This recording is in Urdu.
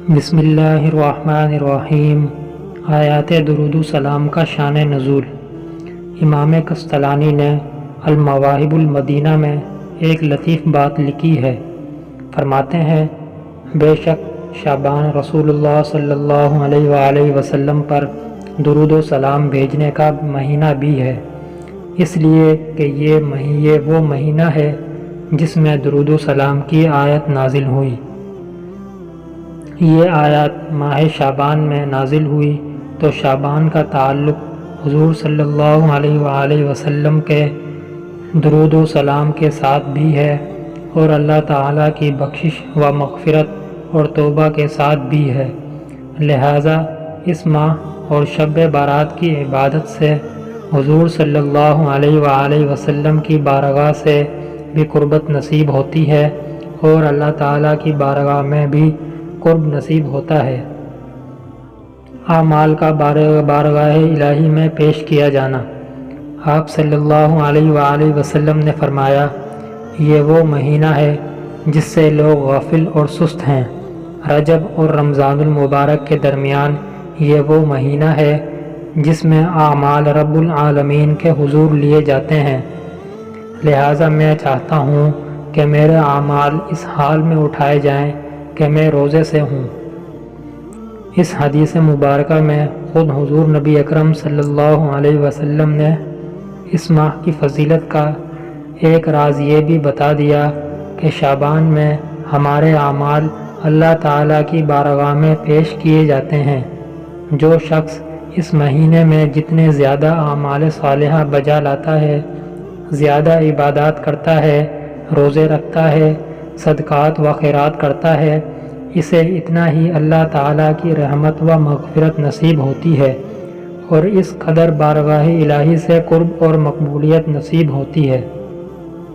بسم اللہ الرحمن الرحیم۔ آیات درود و سلام کا شان نزول۔ امام قسطلانی نے المواہب المدینہ میں ایک لطیف بات لکھی ہے۔ فرماتے ہیں، بے شک شعبان رسول اللہ صلی اللہ علیہ وآلہ وسلم پر درود و سلام بھیجنے کا مہینہ بھی ہے، اس لیے کہ یہ وہ مہینہ ہے جس میں درود و سلام کی آیت نازل ہوئی۔ یہ آیات ماہ شعبان میں نازل ہوئی تو شعبان کا تعلق حضور صلی اللہ علیہ وآلہ وسلم کے درود و سلام کے ساتھ بھی ہے، اور اللہ تعالیٰ کی بخشش و مغفرت اور توبہ کے ساتھ بھی ہے۔ لہٰذا اس ماہ اور شب برات کی عبادت سے حضور صلی اللہ علیہ وآلہ وسلم کی بارگاہ سے بھی قربت نصیب ہوتی ہے، اور اللہ تعالیٰ کی بارگاہ میں بھی قرب نصیب ہوتا ہے۔ اعمال کا بارگاہ الہی میں پیش کیا جانا۔ آپ صلی اللہ علیہ وآلہ وسلم نے فرمایا، یہ وہ مہینہ ہے جس سے لوگ غافل اور سست ہیں۔ رجب اور رمضان المبارک کے درمیان یہ وہ مہینہ ہے جس میں اعمال رب العالمین کے حضور لیے جاتے ہیں۔ لہٰذا میں چاہتا ہوں کہ میرے اعمال اس حال میں اٹھائے جائیں کہ میں روزے سے ہوں۔ اس حدیث مبارکہ میں خود حضور نبی اکرم صلی اللہ علیہ وسلم نے اس ماہ کی فضیلت کا ایک راز یہ بھی بتا دیا کہ شعبان میں ہمارے اعمال اللہ تعالیٰ کی بارگاہ میں پیش کیے جاتے ہیں۔ جو شخص اس مہینے میں جتنے زیادہ اعمال صالحہ بجا لاتا ہے، زیادہ عبادات کرتا ہے، روزے رکھتا ہے، صدقات و خیرات کرتا ہے، اسے اتنا ہی اللہ تعالیٰ کی رحمت و مغفرت نصیب ہوتی ہے، اور اس قدر بارگاہ الہی سے قرب اور مقبولیت نصیب ہوتی ہے۔